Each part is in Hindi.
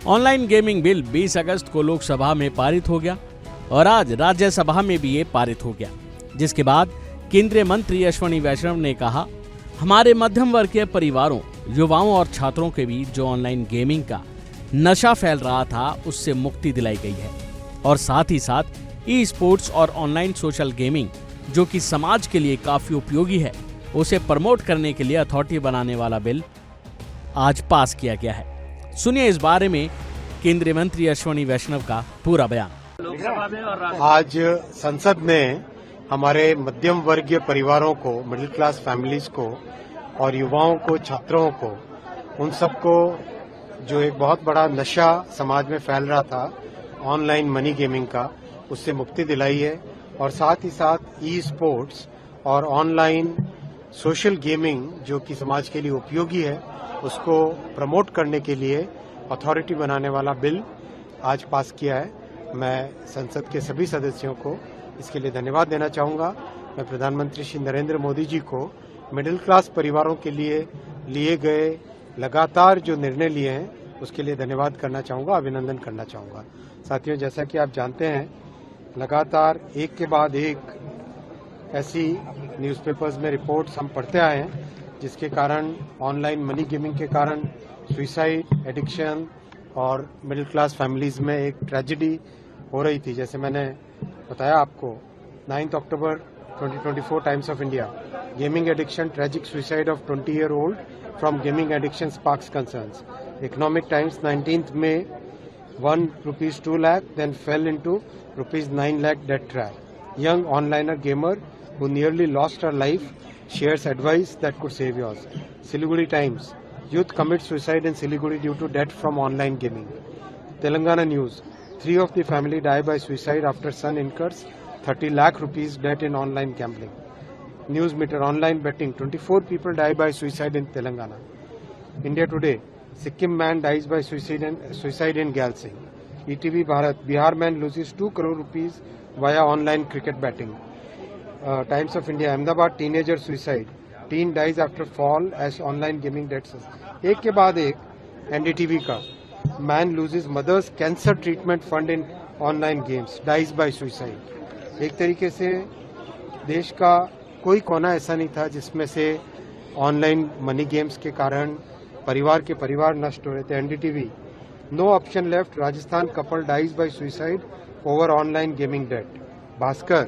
ऑनलाइन गेमिंग बिल 20 अगस्त को लोकसभा में पारित हो गया और आज राज्यसभा में भी ये पारित हो गया, जिसके बाद केंद्रीय मंत्री अश्विनी वैष्णव ने कहा, हमारे मध्यम वर्गीय परिवारों, युवाओं और छात्रों के बीच जो ऑनलाइन गेमिंग का नशा फैल रहा था उससे मुक्ति दिलाई गई है और साथ ही साथ ई स्पोर्ट्स और ऑनलाइन सोशल गेमिंग जो कि समाज के लिए काफी उपयोगी है, उसे प्रमोट करने के लिए अथॉरिटी बनाने वाला बिल आज पास किया गया है। सुनिए इस बारे में केंद्रीय मंत्री अश्विनी वैष्णव का पूरा बयान। आज संसद ने हमारे मध्यम वर्गीय परिवारों को, मिडिल क्लास फैमिलीज को और युवाओं को, छात्रों को, उन सबको जो एक बहुत बड़ा नशा समाज में फैल रहा था ऑनलाइन मनी गेमिंग का, उससे मुक्ति दिलाई है और साथ ही साथ ई स्पोर्ट्स और ऑनलाइन सोशल गेमिंग जो कि समाज के लिए उपयोगी है उसको प्रमोट करने के लिए अथॉरिटी बनाने वाला बिल आज पास किया है। मैं संसद के सभी सदस्यों को इसके लिए धन्यवाद देना चाहूंगा। मैं प्रधानमंत्री श्री नरेंद्र मोदी जी को मिडिल क्लास परिवारों के लिए गए लगातार जो निर्णय लिए हैं उसके लिए धन्यवाद करना चाहूंगा, अभिनंदन करना चाहूंगा। साथियों, जैसा कि आप जानते हैं, लगातार एक के बाद एक ऐसी न्यूज़पेपर्स में रिपोर्ट्स हम पढ़ते आए हैं जिसके कारण ऑनलाइन मनी गेमिंग के कारण सुसाइड, एडिक्शन और मिडिल क्लास फैमिलीज में एक ट्रेजेडी हो रही थी। जैसे मैंने बताया आपको, 9 अक्टूबर 2024 times of India, gaming addiction, tragic suicide of 20-year-old from gaming addiction sparks concerns. Economic times 19th May, ₹2 lakh then fell into ₹9 lakh death trap. Young onliner gamer who nearly lost her life shares advice that could save yours. Siliguri Times, youth commits suicide in Siliguri due to death from online gaming. Telangana News, 3 of the family die by suicide after son incurs 30 lakh rupees debt in online gambling. News Meter, online betting, 24 people die by suicide in Telangana. India Today, Sikkim man dies by suicide in Galsing. ETV Bharat, Bihar man loses 2 crore rupees via online cricket betting. Times of India, Ahmedabad teenager suicide. Teen dies after fall as online gaming debts. एक के बाद एक NDTV का, man loses mother's cancer treatment fund in online games, dies by suicide. एक तरीके से देश का कोई कोना ऐसा नहीं था जिसमें से ऑनलाइन मनी गेम्स के कारण परिवार के परिवार नष्ट हो रहे थे। NDTV, no option left, Rajasthan couple dies by suicide over online gaming debt. Bhaskar,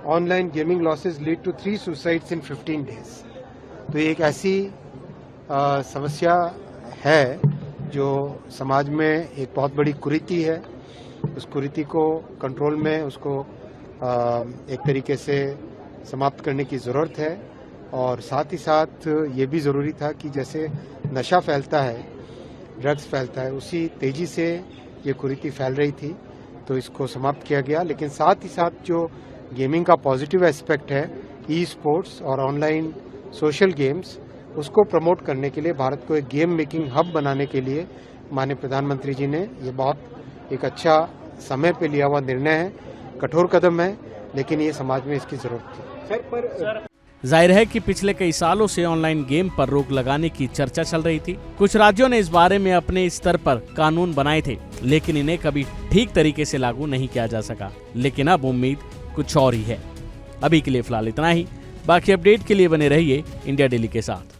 online gaming losses lead to 3 suicides in 15 days. तो एक ऐसी समस्या है जो समाज में एक बहुत बड़ी कुरीति है। उस कुरीति को कंट्रोल में, उसको एक तरीके से समाप्त करने की ज़रूरत है और साथ ही साथ ये भी ज़रूरी था कि जैसे नशा फैलता है, ड्रग्स फैलता है, उसी तेज़ी से ये कुरीति फैल रही थी, तो इसको समाप्त किया गया। लेकिन साथ ही साथ जो गेमिंग का पॉजिटिव एस्पेक्ट है, ई स्पोर्ट्स और ऑनलाइन सोशल गेम्स, उसको प्रमोट करने के लिए भारत को एक गेम मेकिंग हब बनाने के लिए माननीय प्रधानमंत्री जी ने ये बहुत एक अच्छा समय पे लिया हुआ निर्णय है। कठोर कदम है, लेकिन ये समाज में इसकी जरूरत थी। जाहिर है कि पिछले कई सालों से ऑनलाइन गेम पर रोक लगाने की चर्चा चल रही थी। कुछ राज्यों ने इस बारे में अपने स्तर पर कानून बनाए थे, लेकिन इन्हें कभी ठीक तरीके से लागू नहीं किया जा सका। लेकिन अब उम्मीद कुछ और ही है। अभी के लिए फिलहाल इतना ही। बाकी अपडेट के लिए बने रहिए इंडिया डेली के साथ।